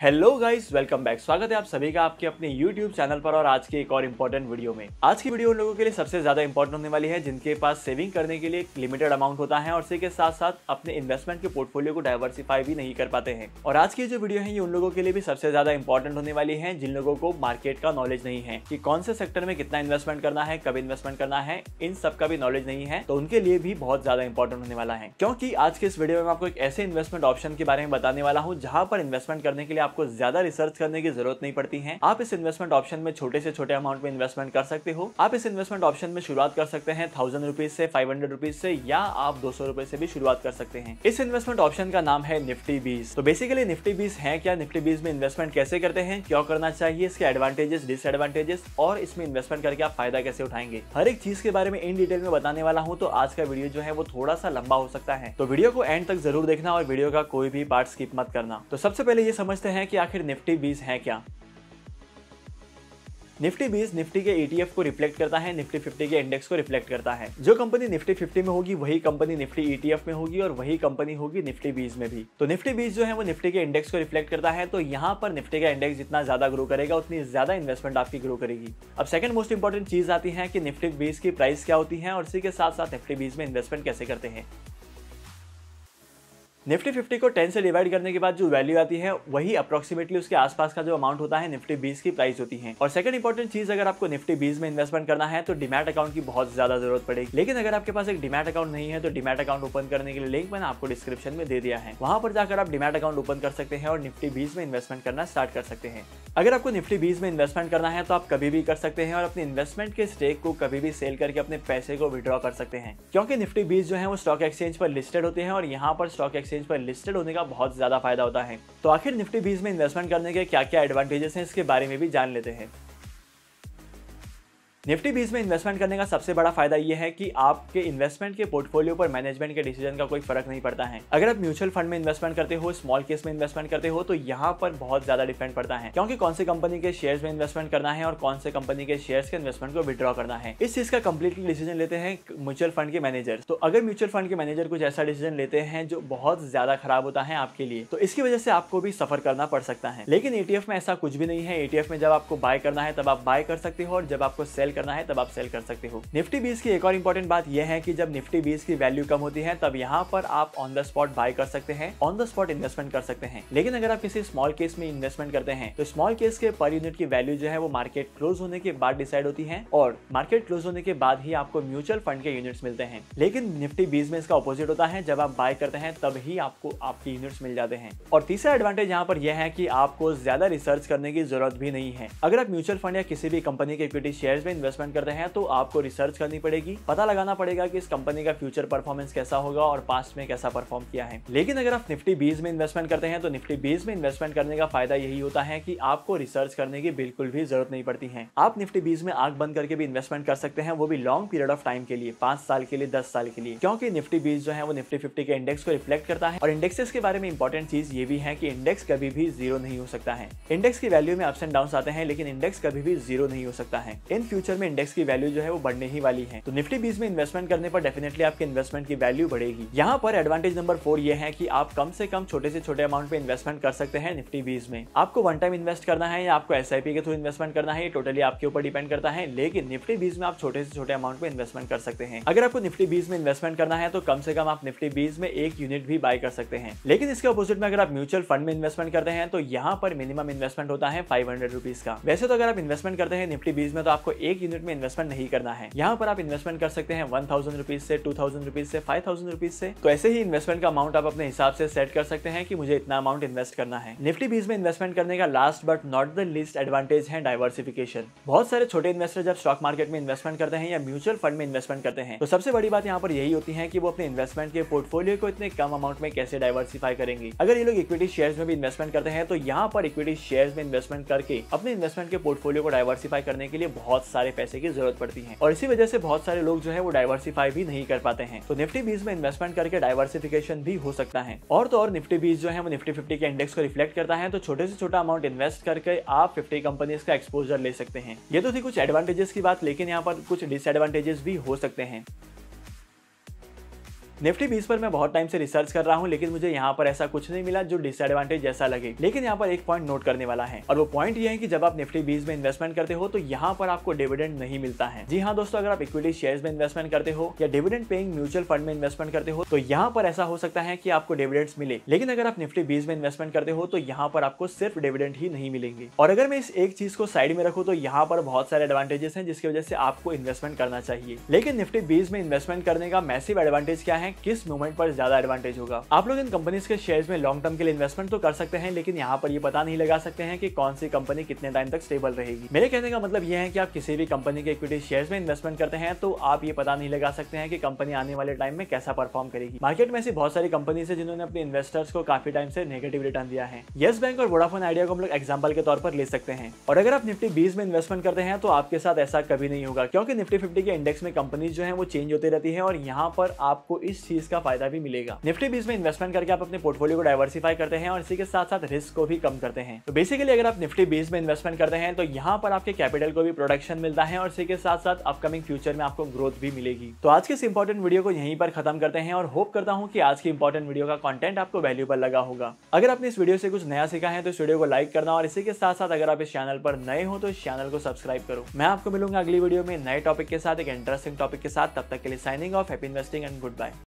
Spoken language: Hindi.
Hello guys, welcome back. स्वागत है आप सभी का आपके अपने YouTube चैनल पर और आज के एक और इम्पोर्टेंट वीडियो में। आज की वीडियो उन लोगों के लिए सबसे ज्यादा इंपॉर्टेंट होने वाली है जिनके पास सेविंग करने के लिए एक लिमिटेड अमाउंट होता है और इसी के साथ साथ अपने इन्वेस्टमेंट के पोर्टफोलियो को डाइवर्सिफाई भी नहीं कर पाते हैं। और आज की जो वीडियो है ये उन लोगों के लिए भी सबसे ज्यादा इंपॉर्टेंट होने वाली है जिन लोगों को मार्केट का नॉलेज नहीं है कि कौन से सेक्टर में कितना इन्वेस्टमेंट करना है, कब इन्वेस्टमेंट करना है, इन सब का भी नॉलेज नहीं है। तो उनके लिए भी बहुत ज्यादा इंपॉर्टेंट होने वाला है, क्योंकि आज के इस वीडियो में मैं आपको एक ऐसे इन्वेस्टमेंट ऑप्शन के बारे में बताने वाला हूँ जहां पर इन्वेस्टमेंट करने के लिए आपको ज्यादा रिसर्च करने की जरूरत नहीं पड़ती है। आप इस इन्वेस्टमेंट ऑप्शन में छोटे से छोटे अमाउंट में इन्वेस्टमेंट कर सकते हो। आप इस इन्वेस्टमेंट ऑप्शन में शुरुआत कर सकते हैं 1000 रुपीज से, 500 रुपीज से, या आप 200 रुपए से भी शुरुआत कर सकते हैं। इस इन्वेस्टमेंट ऑप्शन का नाम है निफ्टी 20। तो बेसिकली निफ्टी 20 है क्या, निफ्टी 20 में इन्वेस्टमेंट कैसे करते हैं, क्यों करना चाहिए, इसके एडवांटेजेस, डिसएडवांटेजेस और इसमें इन्वेस्टमेंट करके आप फायदा कैसे उठाएंगे, हर एक चीज के बारे में इन डिटेल में बताने वाला हूं। तो आज का वीडियो जो है वो थोड़ा सा लंबा हो सकता है, तो वीडियो को एंड तक जरूर देखना और वीडियो का कोई भी पार्ट स्किप मत करना। तो सबसे पहले ये समझते हैं कि आखिर निफ्टी 20 है क्या। निफ्टी 20 निफ्टी के ETF को रिफ्लेक्ट करता है, निफ्टी 50 के इंडेक्स को रिफ्लेक्ट करता है। जो कंपनी निफ्टी 50 में होगी वही कंपनी निफ्टी ETF में होगी और वही कंपनी होगी निफ्टी 20 में भी। तो निफ्टी 20 जो है वो निफ्टी के इंडेक्स को रिफ्लेक्ट करता है। तो यहाँ पर निफ्टी का इंडेक्स जितना ज्यादा ग्रो करेगा उतनी ज्यादा इन्वेस्टमेंट आपकी ग्रो करेगी। अब सेकंड मोस्ट इंपॉर्टेंट चीज आती है कि निफ्टी 20 की प्राइस क्या होती है और इसी के साथ साथ निफ्टी 20 में इन्वेस्टमेंट कैसे करते हैं। निफ्टी 50 को 10 से डिवाइड करने के बाद जो वैल्यू आती है वही अप्रोक्सीमेटली उसके आसपास का जो अमाउंट होता है निफ्टी 20 की प्राइस होती है। और सेकंड इंपॉर्टेंट चीज, अगर आपको निफ्टी 20 में इन्वेस्टमेंट करना है तो डीमैट अकाउंट की बहुत ज्यादा जरूरत पड़ेगी। लेकिन अगर आपके पास एक डीमैट अकाउंट नहीं है तो डीमैट अकाउंट ओपन करने के लिए लिंक मैंने आपको डिस्क्रिप्शन में दे दिया है, वहां पर जाकर आप डीमैट अकाउंट ओपन कर सकते हैं और निफ्टी 20 में इन्वेस्टमेंट करना स्टार्ट कर सकते हैं। अगर आपको निफ्टी 20 में इन्वेस्टमेंट करना है तो आप कभी भी कर सकते हैं और अपने इन्वेस्टमेंट के स्टेक को कभी भी सेल करके अपने पैसे को विड्रॉ कर सकते हैं, क्योंकि निफ्टी 20 जो है वो स्टॉक एक्सचेंज पर लिस्टेड होते हैं और यहाँ पर स्टॉक एक्सचेंज पर लिस्टेड होने का बहुत ज्यादा फायदा होता है। तो आखिर निफ्टी 20 में इन्वेस्टमेंट करने के क्या क्या एडवांटेजेस हैं इसके बारे में भी जान लेते हैं। निफ्टी 20 में इन्वेस्टमेंट करने का सबसे बड़ा फायदा यह है कि आपके इन्वेस्टमेंट के पोर्टफोलियो पर मैनेजमेंट के डिसीजन का कोई फर्क नहीं पड़ता है। अगर आप म्यूचुअल फंड में इन्वेस्टमेंट करते हो, स्मॉल केस में इन्वेस्टमेंट करते हो, तो यहाँ पर बहुत ज्यादा डिपेंड पड़ता है क्योंकि कौन से कंपनी के शेयर्स में इन्वेस्टमेंट करना है और कौन से कंपनी के शेयर्स के इन्वेस्टमेंट को विड्रॉ करना है। इस चीज का कंप्लीटली डिसीजन लेते हैं म्यूचुअल फंड के मैनेजर। तो अगर म्यूचुअल फंड के मैनेजर कुछ ऐसा डिसीजन लेते हैं जो बहुत ज्यादा खराब होता है आपके लिए, तो इसकी वजह से आपको भी सफर करना पड़ सकता है। लेकिन ETF में ऐसा कुछ भी नहीं है। ETF में जब आपको बाय करना है तब आप बाय कर सकते हो और जब आपको सेल करना है तब आप सेल कर सकते हो। निफ्टी 20 की एक और इंपॉर्टेंट बात यह है कि जब निफ्टी 20 की वैल्यू कम होती है तब यहाँ पर आप ऑन द स्पॉट बाय कर सकते हैं, ऑन द स्पॉट इन्वेस्टमेंट कर सकते हैं। लेकिन अगर आप किसी स्मॉल केस में इन्वेस्टमेंट करते हैं तो स्मॉल केस के पर यूनिट की वैल्यू जो है वो मार्केट क्लोज होने के बाद डिसाइड होती है और मार्केट क्लोज होने के बाद ही आपको म्यूचुअल फंड के यूनिट्स मिलते हैं। लेकिन निफ्टी 20 में इसका ऑपोजिट होता है, जब आप बाय करते हैं तब ही आपको आपके यूनिट्स मिल जाते हैं। और तीसरा एडवांटेज यहाँ पर यह है कि आपको ज्यादा रिसर्च करने की जरूरत भी नहीं है। अगर आप म्यूचुअल फंड या किसी भी कंपनी के इक्विटी शेयर्स में इन्वेस्टमेंट करते हैं तो आपको रिसर्च करनी पड़ेगी, पता लगाना पड़ेगा कि इस कंपनी का फ्यूचर परफॉर्मेंस कैसा होगा और पास्ट में कैसा परफॉर्म किया है। लेकिन अगर आप निफ्टी 20 में इन्वेस्टमेंट करते हैं तो निफ्टी 20 में इन्वेस्टमेंट करने का फायदा यही होता है कि आपको रिसर्च करने की बिल्कुल भी जरूरत नहीं पड़ती है। आप निफ्टी 20 में आंख बंद करके भी इन्वेस्टमेंट कर सकते हैं, वो भी लॉन्ग पीरियड ऑफ टाइम के लिए, 5 साल के लिए, 10 साल के लिए, क्योंकि निफ्टी 20 जो है वो निफ्टी 50 के इंडेक्स को रिफ्लेक्ट करता है। और इंडेक्सेस के बारे में इंपॉर्टेंट चीज ये भी है कि इंडेक्स कभी भी जीरो नहीं हो सकता है। इंडेक्स की वैल्यू में अप्स एंड डाउन आते हैं लेकिन इंडेक्स कभी भी जीरो नहीं हो सकता है। इन फ्यूचर में इंडेक्स की वैल्यू जो है वो बढ़ने ही वाली है। तो निफ्टी 20 में इन्वेस्टमेंट करने पर डेफिनेटली आपके इन्वेस्टमेंट की वैल्यू बढ़ेगी। यहाँ पर एडवांटेज नंबर 4 ये है कि आप कम से कम छोटे से छोटे अमाउंट पे इन्वेस्टमेंट कर सकते हैं निफ्टी 20 में। आपको वन टाइम इन्वेस्ट करना है या आपको SIP के थ्रू इन्वेस्टमेंट करना है, ये टोटली आपके ऊपर डिपेंड करता है। लेकिन निफ्टी 20 में आप छोटे से छोटे अमाउंट पे इन्वेस्टमेंट कर सकते हैं। अगर आपको निफ्टी 20 में इन्वेस्टमेंट करना है तो कम से कम आप निफ्टी 20 में एक यूनिट भी बाय कर सकते हैं। लेकिन इसके अपोजिट में अगर आप म्यूचुअल फंड में इन्वेस्टमेंट करते हैं तो यहाँ पर मिनिमम इन्वेस्टमेंट होता है 500 रुपीज का। वैसे तो अगर आप इन्वेस्टमेंट करते हैं निफ्टी 20 में तो आपको एक यूनिट में इन्वेस्टमेंट नहीं करना है। यहाँ पर आप इन्वेस्टमेंट कर सकते हैं 1000 रुपीज से, 2000 रुपीज से, 5000 रुपीज से। तो ऐसे ही इन्वेस्टमेंट का अमाउंट आप अपने हिसाब से सेट कर सकते हैं कि मुझे इतना अमाउंट इन्वेस्ट करना है। निफ्टी 20 में इन्वेस्टमेंट करने का last but not the least advantage है डाइवर्सिफिकेशन। बहुत सारे छोटे इन्वेस्टर जब स्टॉक मार्केट में इन्वेस्टमेंट करते हैं या म्यूचुअल फंड में इन्वेस्टमेंट करते हैं तो सबसे बड़ी बात यहाँ पर यही होती है कि वो अपने इन्वेस्टमेंट के पोर्टफोलियो को इतने कम अमाउंट में कैसे डाइवर्सिफाई करेंगे। अगर ये लोग इक्विटी शेयर्स में भी इन्वेस्टमेंट करते हैं तो यहाँ पर इक्विटी शेयर्स में इन्वेस्टमेंट करके अपने इन्वेस्टमेंट के पोर्टफोलियो को डाइवर्सिफाई करने के लिए बहुत सारे पैसे की जरूरत पड़ती है और इसी वजह से बहुत सारे लोग जो है वो डाइवर्सिफाई भी नहीं कर पाते हैं। तो निफ्टी 20 में इन्वेस्टमेंट करके डाइवर्सिफिकेशन भी हो सकता है। और तो और निफ्टी 20 जो है वो निफ्टी 50 के इंडेक्स को रिफ्लेक्ट करता है, तो छोटे से छोटा अमाउंट इन्वेस्ट करके आप 50 कंपनीज का एक्सपोजर ले सकते हैं। ये तो थी कुछ एडवांटेजेस की बात, लेकिन यहाँ पर कुछ डिसएडवांटेजेस भी हो सकते हैं। निफ्टी 20 पर मैं बहुत टाइम से रिसर्च कर रहा हूँ, लेकिन मुझे यहाँ पर ऐसा कुछ नहीं मिला जो डिसएडवांटेज जैसा लगे। लेकिन यहाँ पर एक पॉइंट नोट करने वाला है, और वो पॉइंट ये है कि जब आप निफ्टी 20 में इन्वेस्टमेंट करते हो तो यहाँ पर आपको डिविडेंड नहीं मिलता है। जी हाँ दोस्तों, अगर आप इक्विटी शेयर्स में इन्वेस्टमेंट करते हो या डिविडेंड पेइंग म्यूचुअल फंड में इन्वेस्टमेंट करते हो तो यहाँ पर ऐसा हो सकता है कि आपको डिविडेंड्स मिले, लेकिन अगर आप निफ्टी 20 में इन्वेस्टमेंट करते हो तो यहाँ पर आपको सिर्फ डिविडेंड ही नहीं मिलेंगे। और अगर मैं इस एक चीज को साइड में रखूं तो यहाँ पर बहुत सारे एडवांटेजेस हैं जिसकी वजह से आपको इन्वेस्टमेंट करना चाहिए। लेकिन निफ्टी 20 में इन्वेस्टमेंट करने का मैसिव एडवांटेज क्या है, किस मोमेंट पर ज्यादा एडवांटेज होगा। आप लोग इन कंपनीज के शेयर्स में लॉन्ग टर्म के लिए इन्वेस्टमेंट तो कर सकते हैं, लेकिन यहाँ पर ये पता नहीं लगा सकते हैं कि कौन सी कंपनी कितने टाइम तक स्टेबल रहेगी। मेरे कहने का मतलब यह है कि आप किसी भी कंपनी के इक्विटी शेयर्स में इन्वेस्टमेंट करते हैं तो आप ये पता नहीं लगा सकते हैं कि कंपनी आने वाले टाइम में कैसा परफॉर्म करेगी। मार्केट में ऐसी बहुत सारी कंपनीज है जिन्होंने अपने इन्वेस्टर्स को काफी टाइम से नेगेटिव रिटर्न दिया है। येस बैंक और वोडाफोन आइडिया को हम लोग एग्जांपल के तौर पर ले सकते हैं। और अगर आप निफ्टी 20 में इन्वेस्टमेंट करते हैं तो आपके साथ ऐसा कभी नहीं होगा, क्योंकि निफ्टी 50 के इंडेक्स में कंपनीज जो है वो चेंज होती रहती है और यहाँ पर आपको इस चीज का फायदा भी मिलेगा। निफ्टी 20 में इन्वेस्टमेंट करके आप अपने पोर्टफोलियो को डाइवर्सिफाई करते हैं और इसी के साथ साथ रिस्क को भी कम करते हैं। तो बेसिकली अगर आप निफ्टी 20 में इन्वेस्टमेंट करते हैं तो यहाँ पर आपके कैपिटल को भी प्रोटेक्शन मिलता है और इसी के साथ साथ अपकमिंग फ्यूचर में आपको ग्रोथ भी मिलेगी। तो आज के इस इंपॉर्टेंट वीडियो को यहीं पर खत्म करते हैं और होप करता हूँ कि आज की इंपॉर्टेंट वीडियो का कंटेंट आपको वैल्यूएबल लगा होगा। अगर आपने इस वीडियो से कुछ नया सीखा है तो इस वीडियो को लाइक करना, और इसी के साथ साथ अगर आप इस चैनल पर नए हो तो इस चैनल को सब्सक्राइब करो। मैं आपको मिलूंगा अगली वीडियो में नए टॉपिक के साथ, एक इंटरेस्टिंग टॉपिक के साथ। तब तक के लिए signing off, happy investing and good bye.